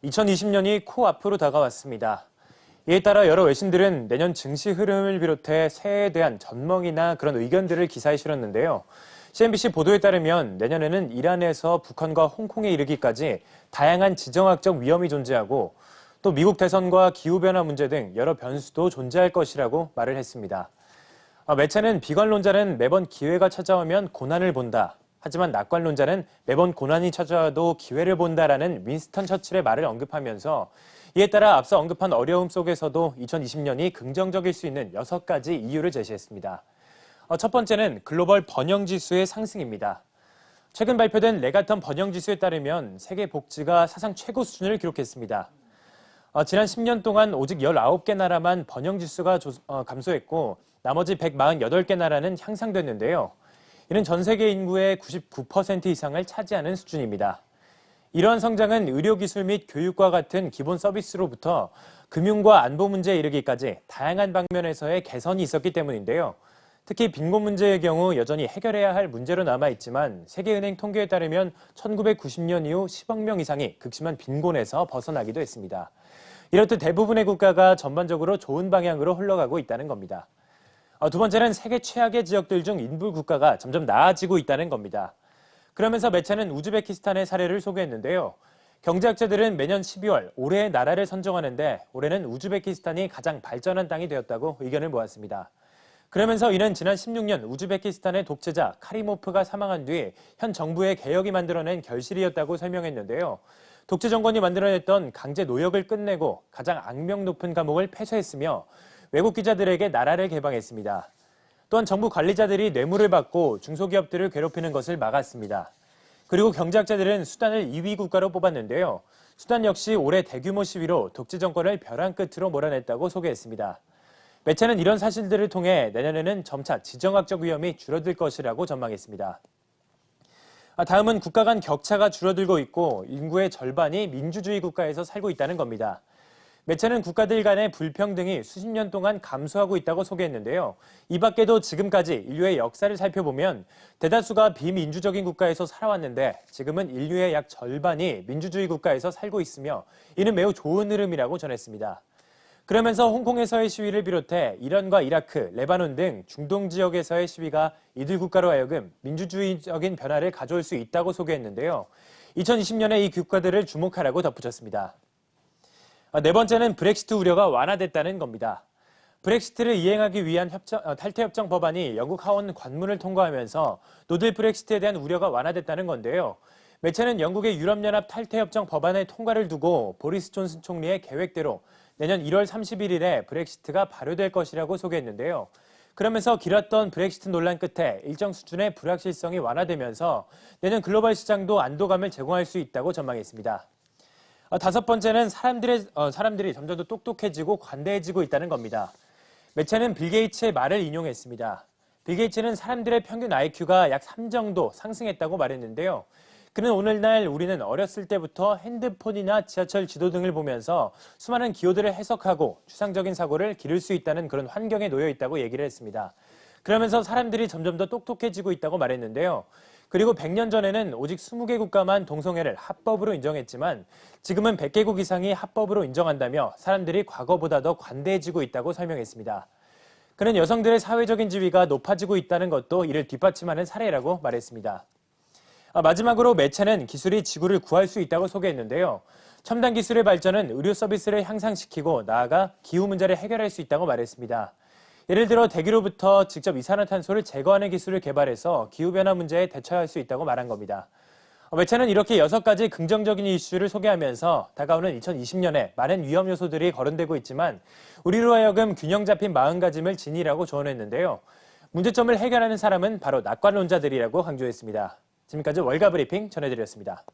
2020년이 코앞으로 다가왔습니다. 이에 따라 여러 외신들은 내년 증시 흐름을 비롯해 새해에 대한 전망이나 그런 의견들을 기사에 실었는데요. CNBC 보도에 따르면 내년에는 이란에서 북한과 홍콩에 이르기까지 다양한 지정학적 위험이 존재하고 또 미국 대선과 기후변화 문제 등 여러 변수도 존재할 것이라고 말을 했습니다. 매체는 비관론자는 매번 기회가 찾아오면 고난을 본다. 하지만 낙관론자는 매번 고난이 찾아와도 기회를 본다라는 윈스턴 처칠의 말을 언급하면서 이에 따라 앞서 언급한 어려움 속에서도 2020년이 긍정적일 수 있는 6가지 이유를 제시했습니다. 첫 번째는 글로벌 번영지수의 상승입니다. 최근 발표된 레가턴 번영지수에 따르면 세계 복지가 사상 최고 수준을 기록했습니다. 지난 10년 동안 오직 19개 나라만 번영지수가 감소했고 나머지 148개 나라는 향상됐는데요. 이는 전 세계 인구의 99% 이상을 차지하는 수준입니다. 이러한 성장은 의료기술 및 교육과 같은 기본 서비스로부터 금융과 안보 문제에 이르기까지 다양한 방면에서의 개선이 있었기 때문인데요. 특히 빈곤 문제의 경우 여전히 해결해야 할 문제로 남아있지만 세계은행 통계에 따르면 1990년 이후 10억 명 이상이 극심한 빈곤에서 벗어나기도 했습니다. 이렇듯 대부분의 국가가 전반적으로 좋은 방향으로 흘러가고 있다는 겁니다. 두 번째는 세계 최악의 지역들 중 인불 국가가 점점 나아지고 있다는 겁니다. 그러면서 매체는 우즈베키스탄의 사례를 소개했는데요. 경제학자들은 매년 12월 올해의 나라를 선정하는데 올해는 우즈베키스탄이 가장 발전한 땅이 되었다고 의견을 모았습니다. 그러면서 이는 지난 16년 우즈베키스탄의 독재자 카리모프가 사망한 뒤 현 정부의 개혁이 만들어낸 결실이었다고 설명했는데요. 독재 정권이 만들어냈던 강제 노역을 끝내고 가장 악명 높은 감옥을 폐쇄했으며 외국 기자들에게 나라를 개방했습니다. 또한 정부 관리자들이 뇌물을 받고 중소기업들을 괴롭히는 것을 막았습니다. 그리고 경제학자들은 수단을 2위 국가로 뽑았는데요. 수단 역시 올해 대규모 시위로 독재 정권을 벼랑 끝으로 몰아냈다고 소개했습니다. 매체는 이런 사실들을 통해 내년에는 점차 지정학적 위험이 줄어들 것이라고 전망했습니다. 다음은 국가 간 격차가 줄어들고 있고 인구의 절반이 민주주의 국가에서 살고 있다는 겁니다. 매체는 국가들 간의 불평등이 수십 년 동안 감소하고 있다고 소개했는데요. 이 밖에도 지금까지 인류의 역사를 살펴보면 대다수가 비민주적인 국가에서 살아왔는데 지금은 인류의 약 절반이 민주주의 국가에서 살고 있으며 이는 매우 좋은 흐름이라고 전했습니다. 그러면서 홍콩에서의 시위를 비롯해 이란과 이라크, 레바논 등 중동 지역에서의 시위가 이들 국가로 하여금 민주주의적인 변화를 가져올 수 있다고 소개했는데요. 2020년에 이 국가들을 주목하라고 덧붙였습니다. 네 번째는 브렉시트 우려가 완화됐다는 겁니다. 브렉시트를 이행하기 위한 탈퇴협정 법안이 영국 하원 관문을 통과하면서 노딜 브렉시트에 대한 우려가 완화됐다는 건데요. 매체는 영국의 유럽연합 탈퇴협정 법안의 통과를 두고 보리스 존슨 총리의 계획대로 내년 1월 31일에 브렉시트가 발효될 것이라고 소개했는데요. 그러면서 길었던 브렉시트 논란 끝에 일정 수준의 불확실성이 완화되면서 내년 글로벌 시장도 안도감을 제공할 수 있다고 전망했습니다. 다섯 번째는 사람들이 점점 더 똑똑해지고 관대해지고 있다는 겁니다. 매체는 빌 게이츠의 말을 인용했습니다. 빌 게이츠는 사람들의 평균 IQ가 약 3 정도 상승했다고 말했는데요. 그는 오늘날 우리는 어렸을 때부터 핸드폰이나 지하철 지도 등을 보면서 수많은 기호들을 해석하고 추상적인 사고를 기를 수 있다는 그런 환경에 놓여 있다고 얘기를 했습니다. 그러면서 사람들이 점점 더 똑똑해지고 있다고 말했는데요. 그리고 100년 전에는 오직 20개 국가만 동성애를 합법으로 인정했지만 지금은 100개국 이상이 합법으로 인정한다며 사람들이 과거보다 더 관대해지고 있다고 설명했습니다. 그는 여성들의 사회적인 지위가 높아지고 있다는 것도 이를 뒷받침하는 사례라고 말했습니다. 마지막으로 매체는 기술이 지구를 구할 수 있다고 소개했는데요. 첨단 기술의 발전은 의료 서비스를 향상시키고 나아가 기후 문제를 해결할 수 있다고 말했습니다. 예를 들어 대기로부터 직접 이산화탄소를 제거하는 기술을 개발해서 기후변화 문제에 대처할 수 있다고 말한 겁니다. 매체는 이렇게 6가지 긍정적인 이슈를 소개하면서 다가오는 2020년에 많은 위험 요소들이 거론되고 있지만 우리로 하여금 균형 잡힌 마음가짐을 지니라고 조언했는데요. 문제점을 해결하는 사람은 바로 낙관론자들이라고 강조했습니다. 지금까지 월가 브리핑 전해드렸습니다.